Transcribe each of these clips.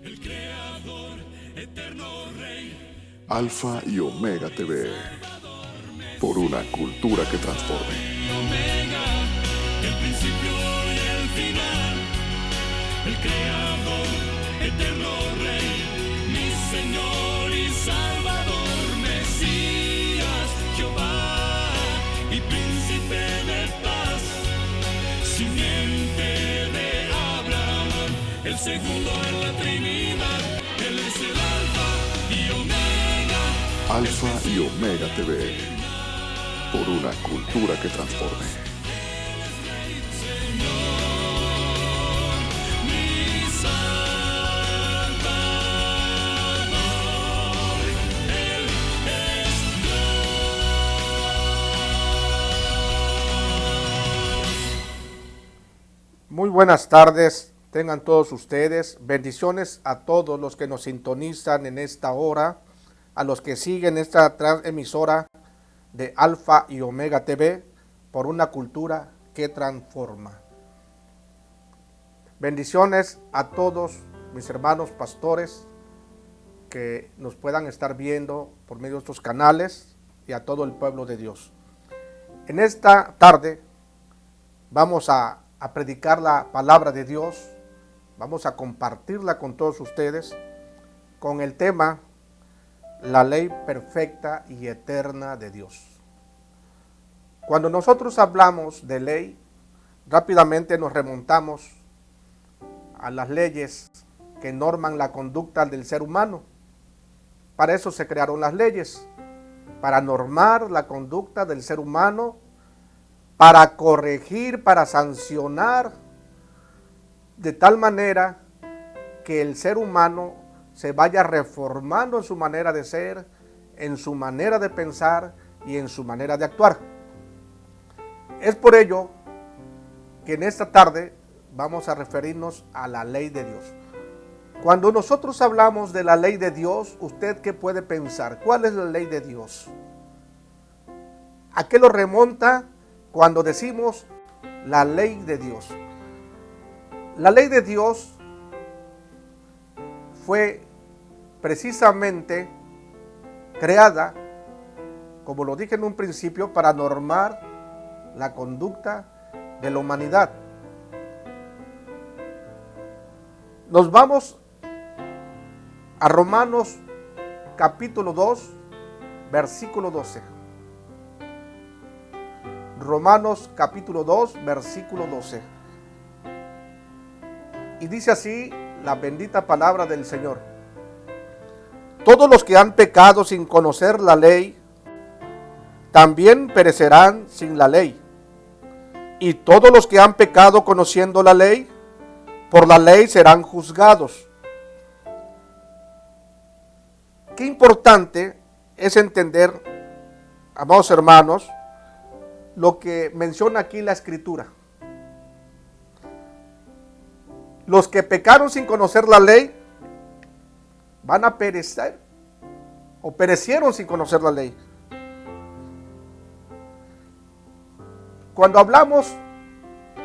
el Creador, eterno Rey, Alfa y Omega TV, por una cultura que transforme. y Omega, el principio y el final, el Creador, eterno Rey, mi Señor y Salvador, Mesías, Jehová y Príncipe de paz, simiente de Abraham, el segundo en la Trinidad, Él es el Alfa y Omega. Alfa y Omega TV, por una cultura que transforme. Mi Salvador, Él es Muy buenas tardes, tengan todos ustedes. Bendiciones a todos los que nos sintonizan en esta hora, a los que siguen esta emisora de Alfa y Omega TV, por una cultura que transforma. Bendiciones a todos mis hermanos pastores que nos puedan estar viendo por medio de estos canales y a todo el pueblo de Dios. En esta tarde vamos a predicar la palabra de Dios, vamos a compartirla con todos ustedes con el tema la ley perfecta y eterna de Dios. Cuando nosotros hablamos de ley, rápidamente nos remontamos a las leyes que norman la conducta del ser humano. Para eso se crearon las leyes, para normar la conducta del ser humano, para corregir, para sancionar, de tal manera que el ser humano se vaya reformando en su manera de ser, en su manera de pensar y en su manera de actuar. Es por ello que en esta tarde vamos a referirnos a la ley de Dios. Cuando nosotros hablamos de la ley de Dios, ¿usted qué puede pensar? ¿Cuál es la ley de Dios? ¿A qué lo remonta cuando decimos la ley de Dios? La ley de Dios fue precisamente creada, como lo dije en un principio, para normar la conducta de la humanidad. Nos vamos a Romanos capítulo 2, versículo 12. Romanos capítulo 2, versículo 12. Y dice así la bendita palabra del Señor: todos los que han pecado sin conocer la ley, también perecerán sin la ley. Y todos los que han pecado conociendo la ley, por la ley serán juzgados. Qué importante es entender, amados hermanos, lo que menciona aquí la Escritura. Los que pecaron sin conocer la ley van a perecer, o perecieron sin conocer la ley. Cuando hablamos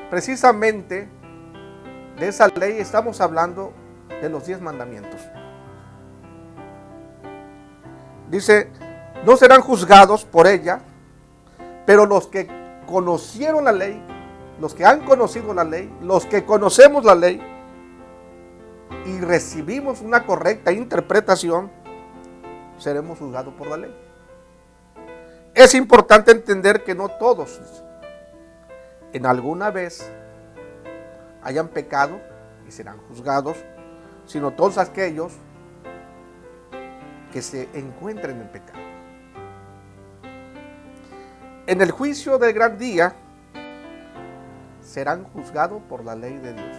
precisamente de esa ley, estamos hablando de los 10 mandamientos. Dice, no serán juzgados por ella, pero los que conocieron la ley, los que han conocido la ley, los que conocemos la ley y recibimos una correcta interpretación, seremos juzgados por la ley. Es importante entender que no todos en alguna vez hayan pecado y serán juzgados, sino todos aquellos que se encuentren en pecado. En el juicio del gran día serán juzgados por la ley de Dios.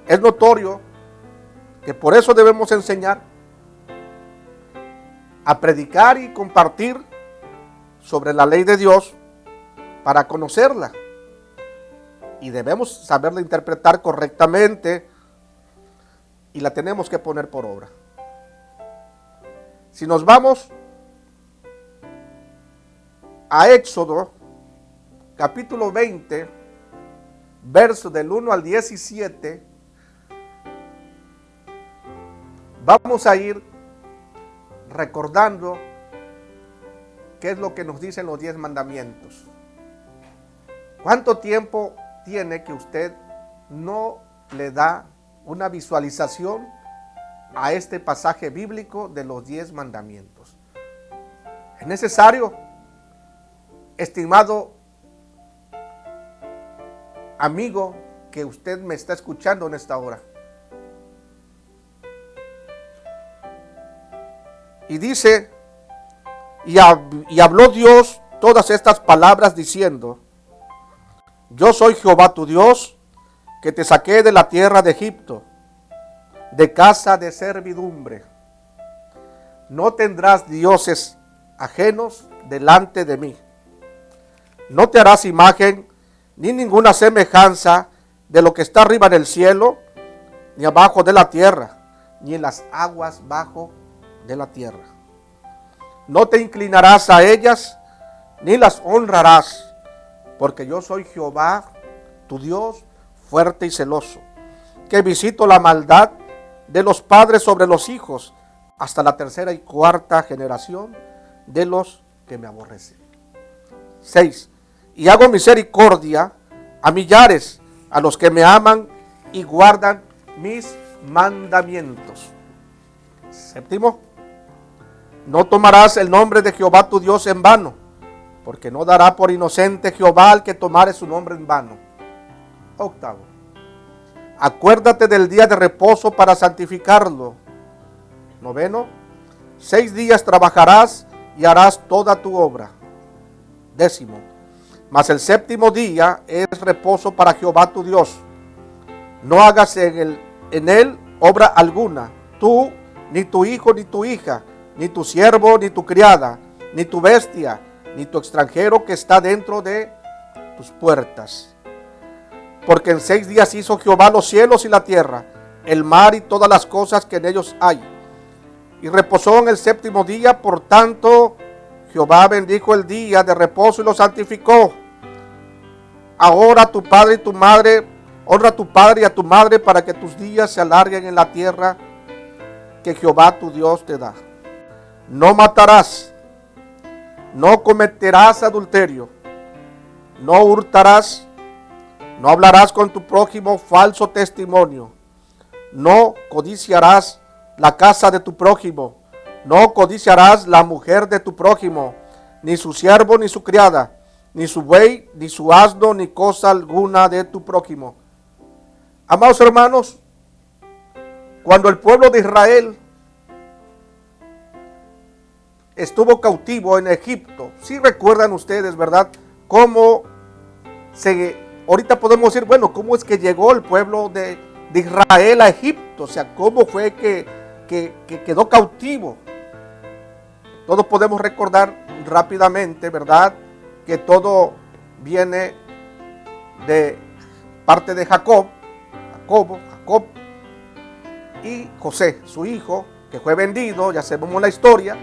Es notorio que por eso debemos enseñar a predicar y compartir sobre la ley de Dios para conocerla. Y debemos saberla interpretar correctamente y la tenemos que poner por obra. Si nos vamos a Éxodo, capítulo 20, versos del 1 al 17, vamos a ir recordando qué es lo que nos dicen los 10 mandamientos. ¿Cuánto tiempo tiene que usted no le da una visualización a este pasaje bíblico de los 10 mandamientos? Es necesario, estimado amigo, que usted me está escuchando en esta hora. Y dice, y habló Dios todas estas palabras diciendo: yo soy Jehová tu Dios, que te saqué de la tierra de Egipto, de casa de servidumbre. No tendrás dioses ajenos delante de mí. No te harás imagen ni ninguna semejanza de lo que está arriba en el cielo, ni abajo de la tierra, ni en las aguas bajo de la tierra. No te inclinarás a ellas, ni las honrarás, porque yo soy Jehová, tu Dios, fuerte y celoso, que visito la maldad de los padres sobre los hijos, hasta la tercera y cuarta generación de los que me aborrecen. 6. Y hago misericordia a millares, a los que me aman y guardan mis mandamientos. 7. No tomarás el nombre de Jehová tu Dios en vano, porque no dará por inocente Jehová al que tomare su nombre en vano. 8. Acuérdate del día de reposo para santificarlo. 9. 6 días trabajarás y harás toda tu obra. 10. Mas el séptimo día es reposo para Jehová tu Dios. No hagas en él obra alguna, tú, ni tu hijo, ni tu hija, ni tu siervo, ni tu criada, ni tu bestia, ni tu extranjero que está dentro de tus puertas. Porque en 6 días hizo Jehová los cielos y la tierra, el mar y todas las cosas que en ellos hay. Y reposó en el séptimo día, por tanto, Jehová bendijo el día de reposo y lo santificó. Ahora tu padre y tu madre, honra a tu padre y a tu madre, para que tus días se alarguen en la tierra que Jehová tu Dios te da. No matarás, no cometerás adulterio, no hurtarás, no hablarás con tu prójimo falso testimonio, no codiciarás la casa de tu prójimo, no codiciarás la mujer de tu prójimo, ni su siervo ni su criada, ni su buey, ni su asno, ni cosa alguna de tu prójimo. Amados hermanos, cuando el pueblo de Israel estuvo cautivo en Egipto, sí recuerdan ustedes, ¿verdad? Ahorita podemos decir, bueno, ¿cómo es que llegó el pueblo de Israel a Egipto? O sea, ¿cómo fue que quedó cautivo? Todos podemos recordar rápidamente, ¿verdad?, que todo viene de parte de Jacob y José, su hijo, que fue vendido. Ya sabemos la historia.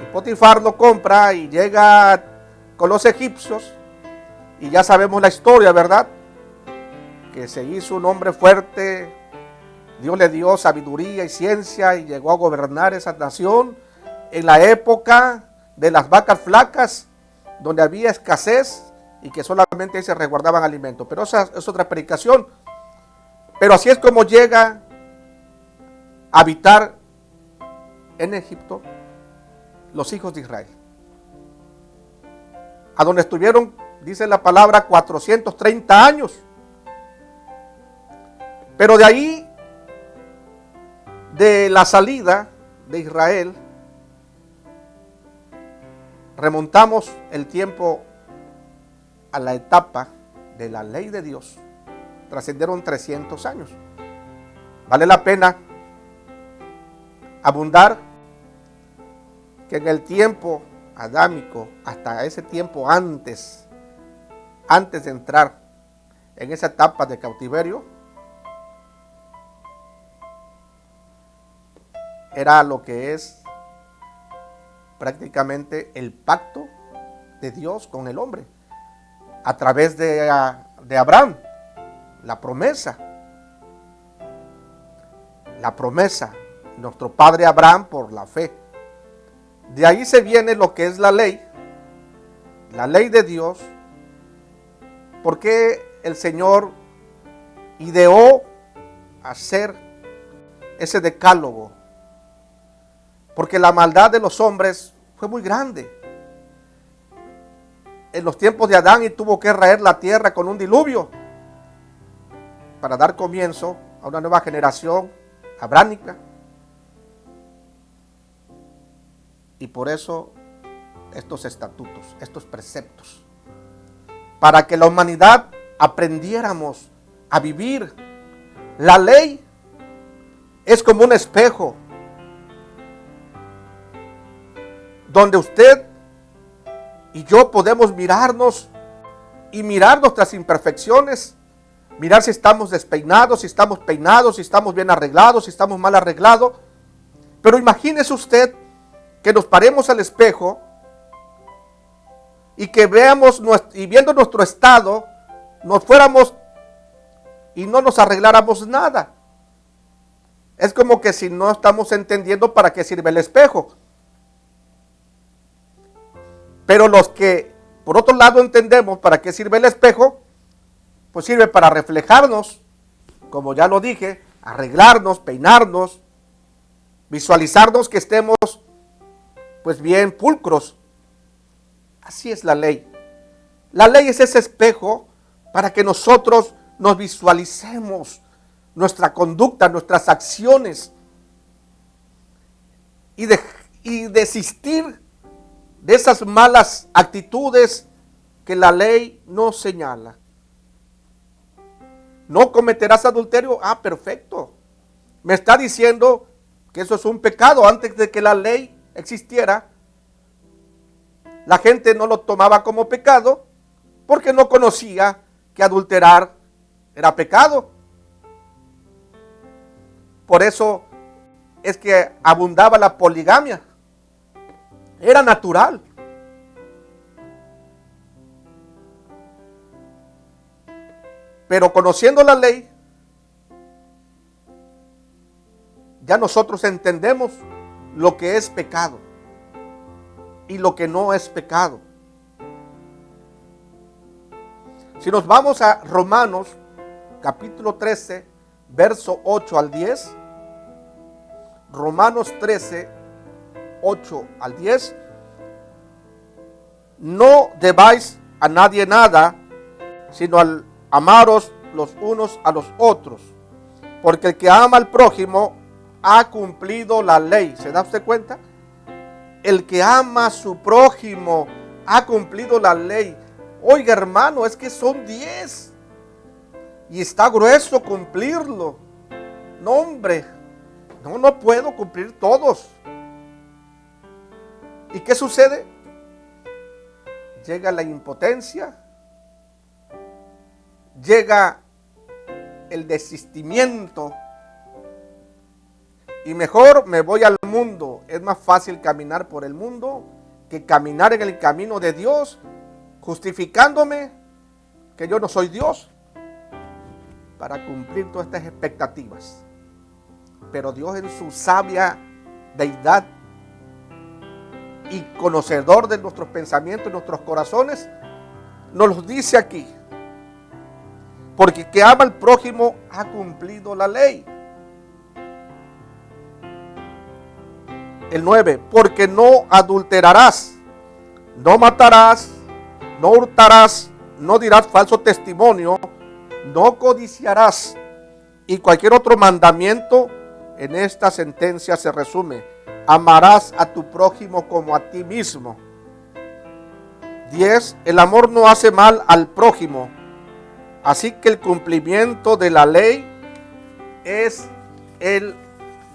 Y Potifar lo compra y llega con los egipcios, y ya sabemos la historia, ¿verdad?, que se hizo un hombre fuerte. Dios le dio sabiduría y ciencia y llegó a gobernar esa nación en la época de las vacas flacas, donde había escasez y que solamente se resguardaban alimentos. Pero esa es otra predicación. Pero así es como llega a habitar en Egipto los hijos de Israel, a donde estuvieron, dice la palabra, 430 años. Pero de ahí, de la salida de Israel, remontamos el tiempo a la etapa de la ley de Dios. Trascendieron 300 años. Vale la pena abundar que en el tiempo adámico, hasta ese tiempo antes de entrar en esa etapa de cautiverio, era lo que es prácticamente el pacto de Dios con el hombre, a través de de Abraham, la promesa. La promesa, nuestro padre Abraham por la fe. De ahí se viene lo que es la ley de Dios, porque el Señor ideó hacer ese decálogo, porque la maldad de los hombres fue muy grande. En los tiempos de Adán y tuvo que raer la tierra con un diluvio para dar comienzo a una nueva generación abránica. Y por eso estos estatutos, estos preceptos, para que la humanidad aprendiéramos a vivir. La ley es como un espejo donde usted y yo podemos mirarnos y mirar nuestras imperfecciones, mirar si estamos despeinados, si estamos peinados, si estamos bien arreglados, si estamos mal arreglados. Pero imagínese usted que nos paremos al espejo y que veamos, y viendo nuestro estado, nos fuéramos y no nos arregláramos nada. Es como que si no estamos entendiendo para qué sirve el espejo. Pero los que por otro lado entendemos para qué sirve el espejo, pues sirve para reflejarnos, como ya lo dije, arreglarnos, peinarnos, visualizarnos que estemos pues bien pulcros. Así es la ley. La ley es ese espejo para que nosotros nos visualicemos nuestra conducta, nuestras acciones y desistir de esas malas actitudes que la ley nos señala. No cometerás adulterio. Ah, perfecto. Me está diciendo que eso es un pecado. Antes de que la ley existiera, la gente no lo tomaba como pecado porque no conocía que adulterar era pecado. Por eso es que abundaba la poligamia. Era natural. Pero conociendo la ley, ya nosotros entendemos lo que es pecado y lo que no es pecado. Si nos vamos a Romanos capítulo 13, verso 8 al 10, Romanos 13, 8 al 10, no debáis a nadie nada, sino al amaros los unos a los otros, porque el que ama al prójimo ha cumplido la ley. ¿Se da usted cuenta? El que ama a su prójimo ha cumplido la ley. Oiga, hermano, es que son 10 y está grueso cumplirlo. No, hombre, no puedo cumplir todos. ¿Y qué sucede? Llega la impotencia, llega el desistimiento y mejor me voy al mundo. Es más fácil caminar por el mundo que caminar en el camino de Dios, justificándome que yo no soy Dios para cumplir todas estas expectativas. Pero Dios, en su sabia deidad y conocedor de nuestros pensamientos y nuestros corazones, nos los dice aquí: porque el que ama al prójimo ha cumplido la ley. El 9, porque no adulterarás, no matarás, no hurtarás, no dirás falso testimonio, no codiciarás. Y cualquier otro mandamiento en esta sentencia se resume: amarás a tu prójimo como a ti mismo. 10, el amor no hace mal al prójimo, así que el cumplimiento de la ley es el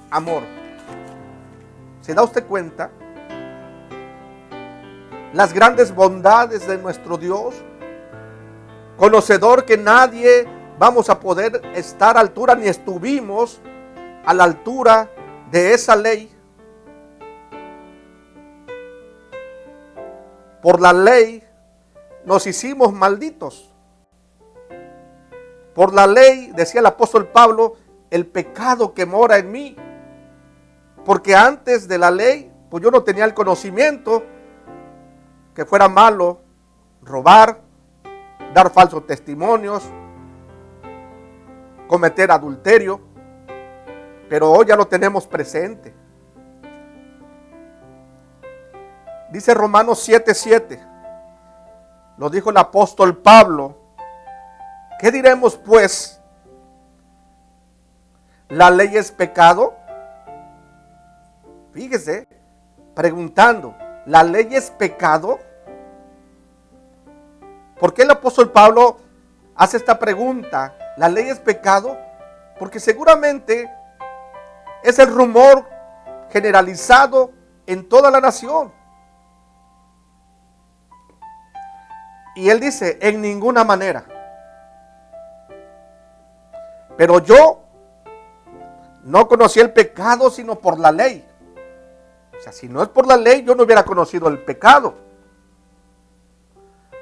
amor. ¿Se da usted cuenta? Las grandes bondades de nuestro Dios, conocedor que nadie vamos a poder estar a altura, ni estuvimos a la altura de esa ley. Por la ley nos hicimos malditos. Por la ley, decía el apóstol Pablo, el pecado que mora en mí. Porque antes de la ley, pues yo no tenía el conocimiento que fuera malo robar, dar falsos testimonios, cometer adulterio. Pero hoy ya lo tenemos presente. Dice Romanos 7:7. Lo dijo el apóstol Pablo. ¿Qué diremos pues? ¿La ley es pecado? Fíjese, preguntando, ¿la ley es pecado? ¿Por qué el apóstol Pablo hace esta pregunta? ¿La ley es pecado? Porque seguramente es el rumor generalizado en toda la nación. Y él dice, en ninguna manera. Pero yo no conocí el pecado sino por la ley. O sea, si no es por la ley, yo no hubiera conocido el pecado.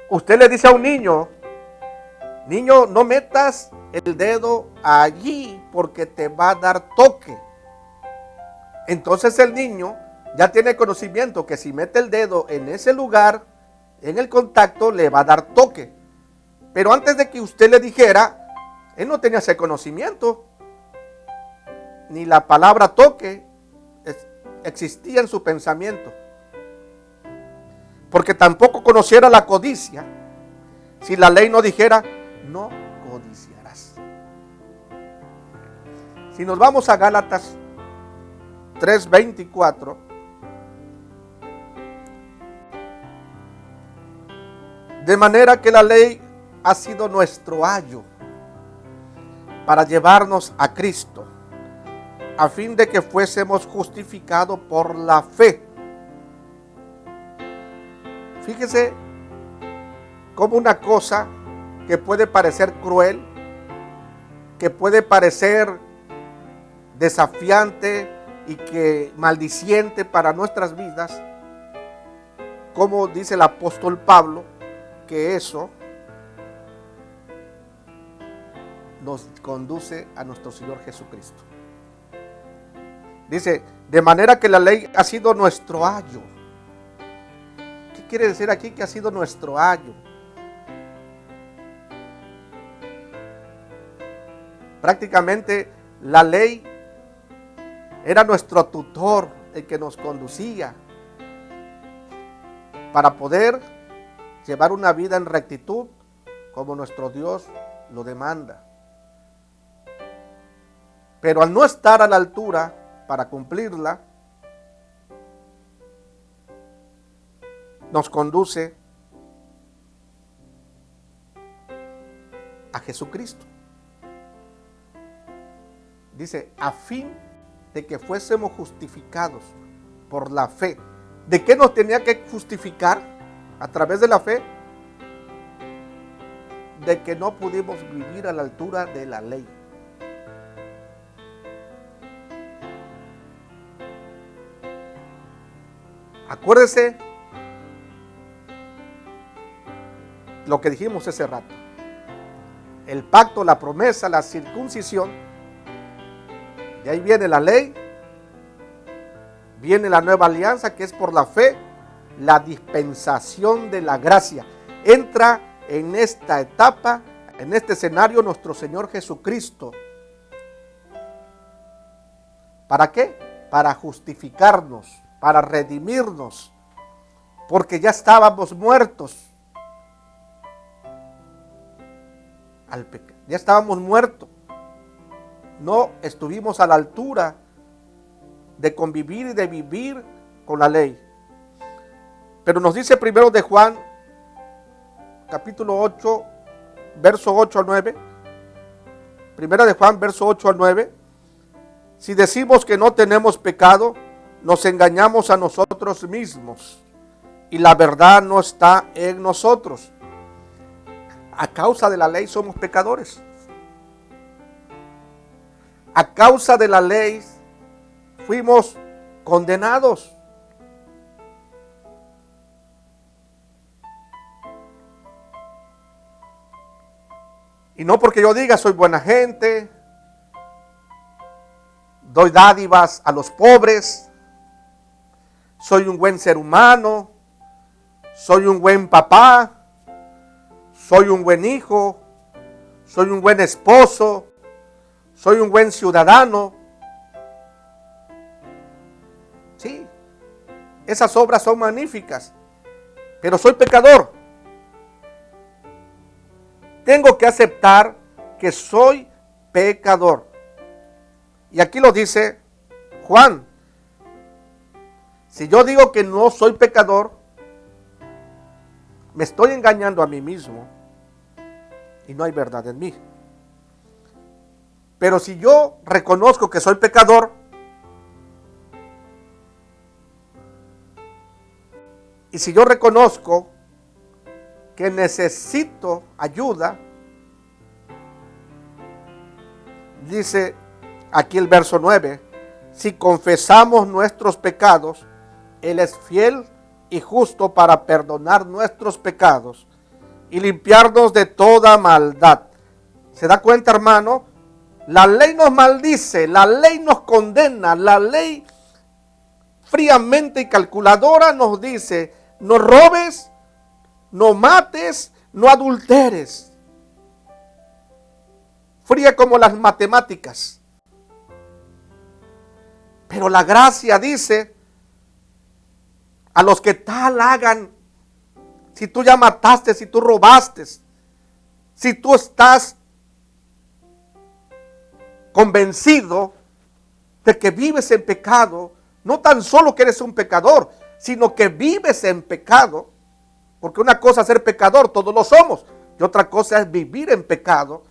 Usted le dice a un niño, niño, no metas el dedo allí porque te va a dar toque. Entonces el niño ya tiene conocimiento que si mete el dedo en ese lugar, en el contacto, le va a dar toque. Pero antes de que usted le dijera, él no tenía ese conocimiento. Ni la palabra toque existía en su pensamiento. Porque tampoco conociera la codicia si la ley no dijera, no codiciarás. Si nos vamos a Gálatas 3:24, de manera que la ley ha sido nuestro ayo para llevarnos a Cristo, a fin de que fuésemos justificados por la fe. Fíjese cómo una cosa que puede parecer cruel, que puede parecer desafiante y que maldiciente para nuestras vidas, como dice el apóstol Pablo, que eso nos conduce a nuestro Señor Jesucristo. Dice, de manera que la ley ha sido nuestro ayo. ¿Qué quiere decir aquí que ha sido nuestro ayo? Prácticamente la ley era nuestro tutor, el que nos conducía para poder llevar una vida en rectitud como nuestro Dios lo demanda. Pero al no estar a la altura para cumplirla, nos conduce a Jesucristo. Dice, a fin de que fuésemos justificados por la fe. ¿De qué nos tenía que justificar a través de la fe? De que no pudimos vivir a la altura de la ley. Acuérdese lo que dijimos ese rato. El pacto, la promesa, la circuncisión. Y ahí viene la ley. Viene la nueva alianza que es por la fe. La dispensación de la gracia. Entra en esta etapa, en este escenario, nuestro Señor Jesucristo. ¿Para qué? Para justificarnos, para redimirnos, porque ya estábamos muertos al pecado. Ya estábamos muertos. No estuvimos a la altura de convivir y de vivir con la ley. Pero nos dice primero de Juan, capítulo 8, verso 8 al 9. Primera de Juan, verso 8 al 9. Si decimos que no tenemos pecado, nos engañamos a nosotros mismos y la verdad no está en nosotros. A causa de la ley somos pecadores. A causa de la ley fuimos condenados. Y no porque yo diga soy buena gente, doy dádivas a los pobres, soy un buen ser humano, soy un buen papá, soy un buen hijo, soy un buen esposo, soy un buen ciudadano. Sí, esas obras son magníficas, pero soy pecador. Tengo que aceptar que soy pecador. Y aquí lo dice Juan. Si yo digo que no soy pecador, me estoy engañando a mí mismo y no hay verdad en mí. Pero si yo reconozco que soy pecador y si yo reconozco que necesito ayuda, dice aquí el verso 9, si confesamos nuestros pecados, Él es fiel y justo para perdonar nuestros pecados y limpiarnos de toda maldad. ¿Se da cuenta, hermano? La ley nos maldice, la ley nos condena, la ley fríamente y calculadora nos dice, no robes, no mates, no adulteres. Fría como las matemáticas. Pero la gracia dice, a los que tal hagan, si tú ya mataste, si tú robaste, si tú estás convencido de que vives en pecado, no tan solo que eres un pecador, sino que vives en pecado, porque una cosa es ser pecador, todos lo somos, y otra cosa es vivir en pecado.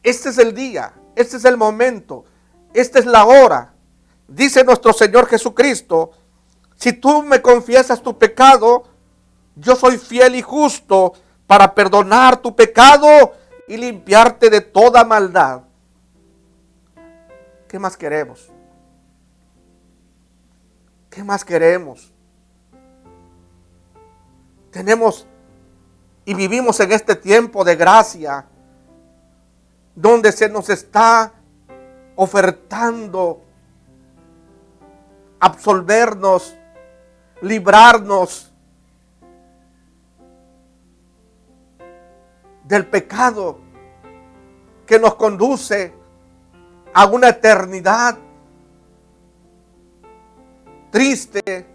Este es el día, este es el momento, esta es la hora. Dice nuestro Señor Jesucristo, si tú me confiesas tu pecado, yo soy fiel y justo para perdonar tu pecado y limpiarte de toda maldad. ¿Qué más queremos? ¿Qué más queremos? Tenemos y vivimos en este tiempo de gracia, donde se nos está ofertando absolvernos, librarnos del pecado que nos conduce a una eternidad triste,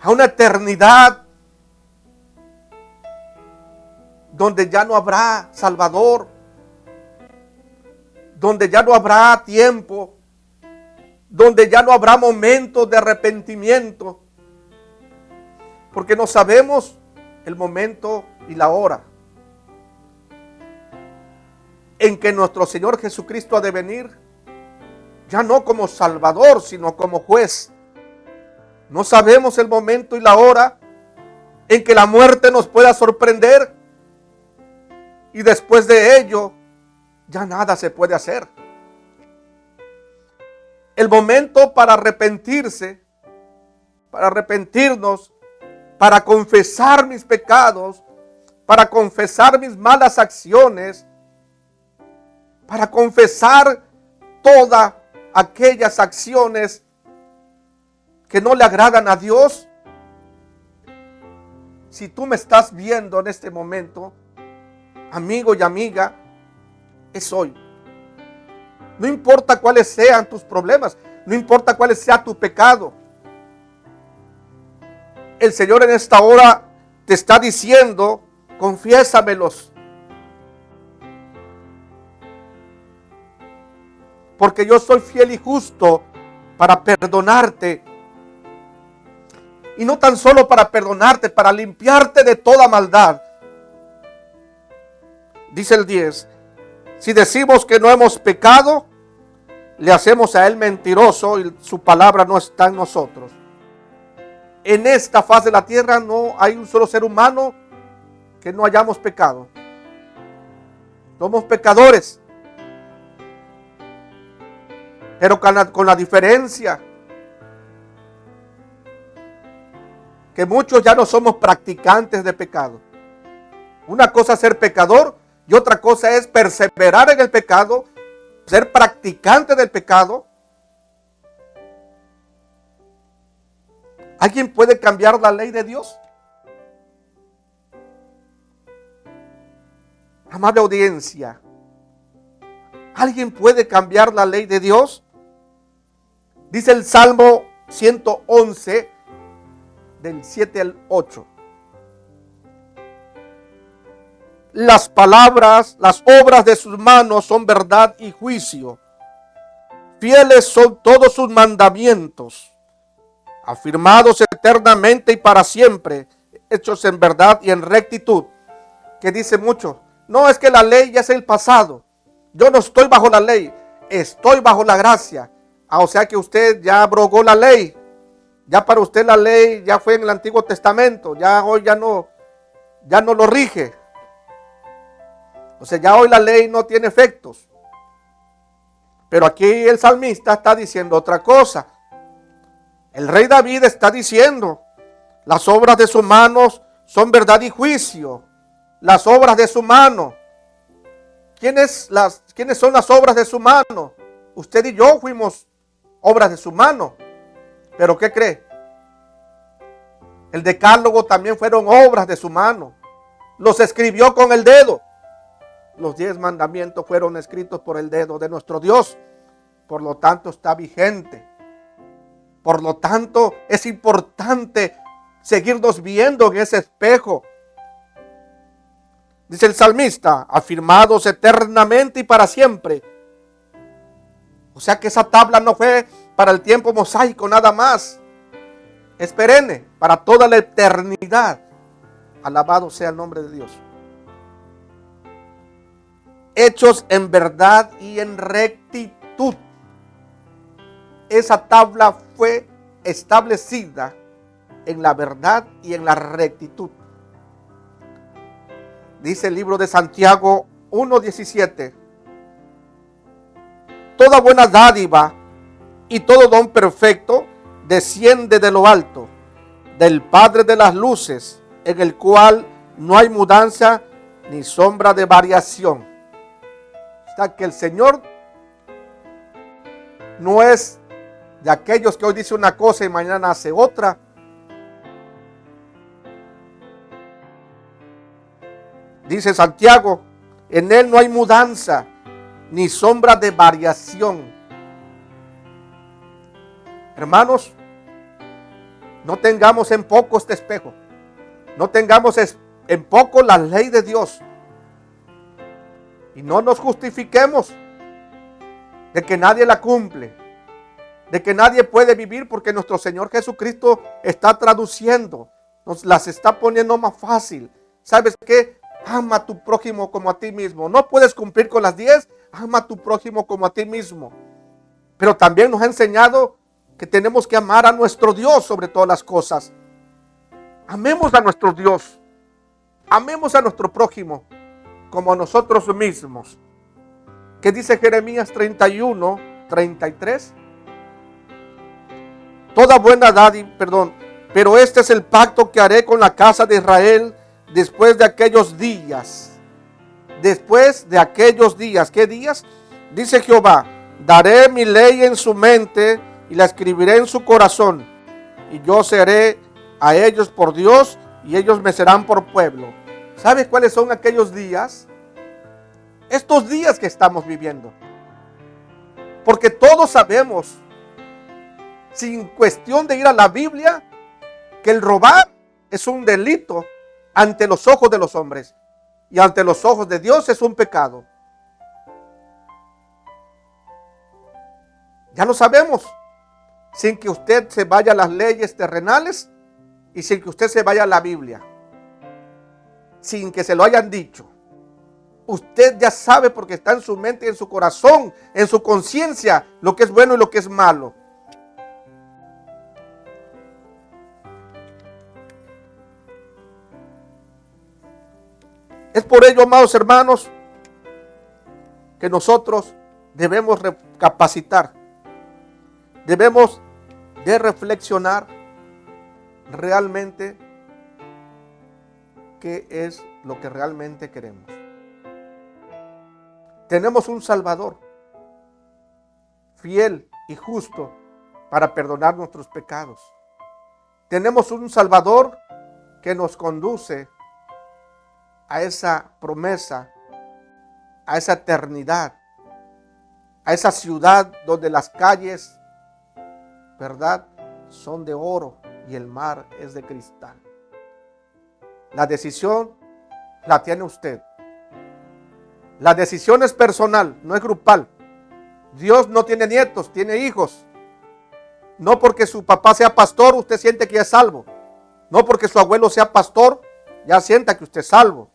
a una eternidad donde ya no habrá Salvador, donde ya no habrá tiempo, donde ya no habrá momentos de arrepentimiento, porque no sabemos el momento y la hora en que nuestro Señor Jesucristo ha de venir, ya no como Salvador, sino como juez. No sabemos el momento y la hora en que la muerte nos pueda sorprender y después de ello ya nada se puede hacer. El momento para arrepentirse, para arrepentirnos, para confesar mis pecados, para confesar mis malas acciones, para confesar todas aquellas acciones que no le agradan a Dios. Si tú me estás viendo en este momento, amigo y amiga, es hoy. No importa cuáles sean tus problemas, no importa cuál sea tu pecado. El Señor en esta hora te está diciendo, confiésamelos. Porque yo soy fiel y justo para perdonarte. Y no tan solo para perdonarte, para limpiarte de toda maldad. Dice el 10, si decimos que no hemos pecado, le hacemos a Él mentiroso y su palabra no está en nosotros. En esta faz de la tierra no hay un solo ser humano que no hayamos pecado. Somos pecadores. Pero con la diferencia que muchos ya no somos practicantes de pecado. Una cosa es ser pecador y otra cosa es perseverar en el pecado, ser practicante del pecado. ¿Alguien puede cambiar la ley de Dios? Amable audiencia, ¿alguien puede cambiar la ley de Dios? Dice el Salmo 111, del 7 al 8. Las palabras, las obras de sus manos son verdad y juicio. Fieles son todos sus mandamientos, afirmados eternamente y para siempre, hechos en verdad y en rectitud. Que dice mucho, no es que la ley ya es el pasado. Yo no estoy bajo la ley, estoy bajo la gracia. O sea que usted ya abrogó la ley. Ya para usted la ley ya fue en el Antiguo Testamento. Ya hoy ya no lo rige. O sea, ya hoy la ley no tiene efectos. Pero aquí el salmista está diciendo otra cosa. El rey David está diciendo, las obras de sus manos son verdad y juicio. Las obras de su mano. ¿Quiénes son las obras de su mano? Usted y yo fuimos obras de su mano. ¿Pero qué cree? El decálogo también fueron obras de su mano. Los escribió con el dedo. Los 10 mandamientos fueron escritos por el dedo de nuestro Dios. Por lo tanto, está vigente. Por lo tanto, es importante seguirnos viendo en ese espejo. Dice el salmista, afirmados eternamente y para siempre. O sea que esa tabla no fue para el tiempo mosaico nada más. Es perenne, para toda la eternidad. Alabado sea el nombre de Dios. Hechos en verdad y en rectitud. Esa tabla fue establecida en la verdad y en la rectitud. Dice el libro de Santiago 1:17. Toda buena dádiva y todo don perfecto desciende de lo alto, del Padre de las luces, en el cual no hay mudanza ni sombra de variación. Hasta que el Señor no es de aquellos que hoy dice una cosa y mañana hace otra. Dice Santiago, en Él no hay mudanza ni sombra de variación. Hermanos, no tengamos en poco este espejo. No tengamos en poco la ley de Dios. Y no nos justifiquemos de que nadie la cumple. De que nadie puede vivir porque nuestro Señor Jesucristo está traduciendo. Nos las está poniendo más fácil. ¿Sabes qué? Ama a tu prójimo como a ti mismo. No puedes cumplir con las 10. Ama a tu prójimo como a ti mismo. Pero también nos ha enseñado que tenemos que amar a nuestro Dios sobre todas las cosas. Amemos a nuestro Dios. Amemos a nuestro prójimo como a nosotros mismos. ¿Qué dice Jeremías 31:33? Toda buena dádiva, pero este es el pacto que haré con la casa de Israel después de aquellos días. Después de aquellos días. ¿Qué días? Dice Jehová, daré mi ley en su mente y la escribiré en su corazón. Y yo seré a ellos por Dios y ellos me serán por pueblo. ¿Sabes cuáles son aquellos días? Estos días que estamos viviendo. Porque todos sabemos, sin cuestión de ir a la Biblia, que el robar es un delito ante los ojos de los hombres. Y ante los ojos de Dios es un pecado. Ya lo sabemos. Sin que usted se vaya a las leyes terrenales y sin que usted se vaya a la Biblia. Sin que se lo hayan dicho. Usted ya sabe porque está en su mente y en su corazón, en su conciencia, lo que es bueno y lo que es malo. Es por ello, amados hermanos, que nosotros debemos recapacitar. Debemos de reflexionar realmente qué es lo que realmente queremos. Tenemos un Salvador fiel y justo para perdonar nuestros pecados. Tenemos un Salvador que nos conduce a esa promesa, a esa eternidad, a esa ciudad donde las calles, ¿verdad?, son de oro y el mar es de cristal. La decisión la tiene usted. La decisión es personal, no es grupal. Dios no tiene nietos, tiene hijos. No porque su papá sea pastor, usted siente que ya es salvo. No porque su abuelo sea pastor, ya sienta que usted es salvo.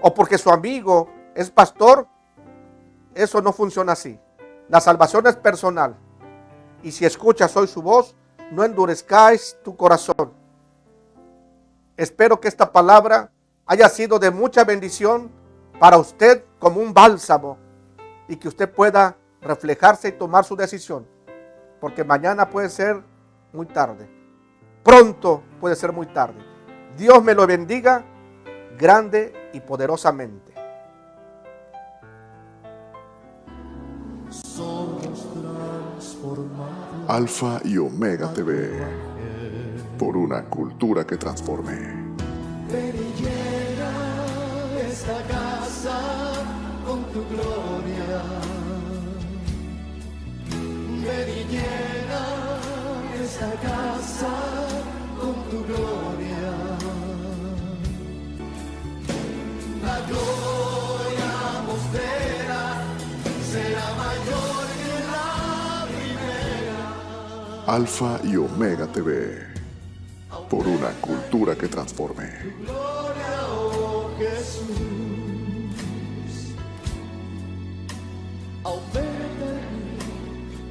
O porque su amigo es pastor, eso no funciona así. La salvación es personal. Y si escuchas hoy su voz, no endurezcáis tu corazón. Espero que esta palabra haya sido de mucha bendición para usted como un bálsamo y que usted pueda reflejarse y tomar su decisión. Porque mañana puede ser muy tarde. Pronto puede ser muy tarde. Dios me lo bendiga grande y poderosamente. Alfa y Omega TV, por una cultura que transforme. Ven y llena esta casa con tu gloria. Ven y llena esta casa con tu gloria. La gloria postrera será mayor que la primera. Alfa y Omega TV, por una cultura que transforme. Gloria, oh Jesús, aumenta en mí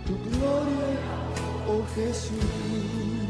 tu gloria, oh Jesús.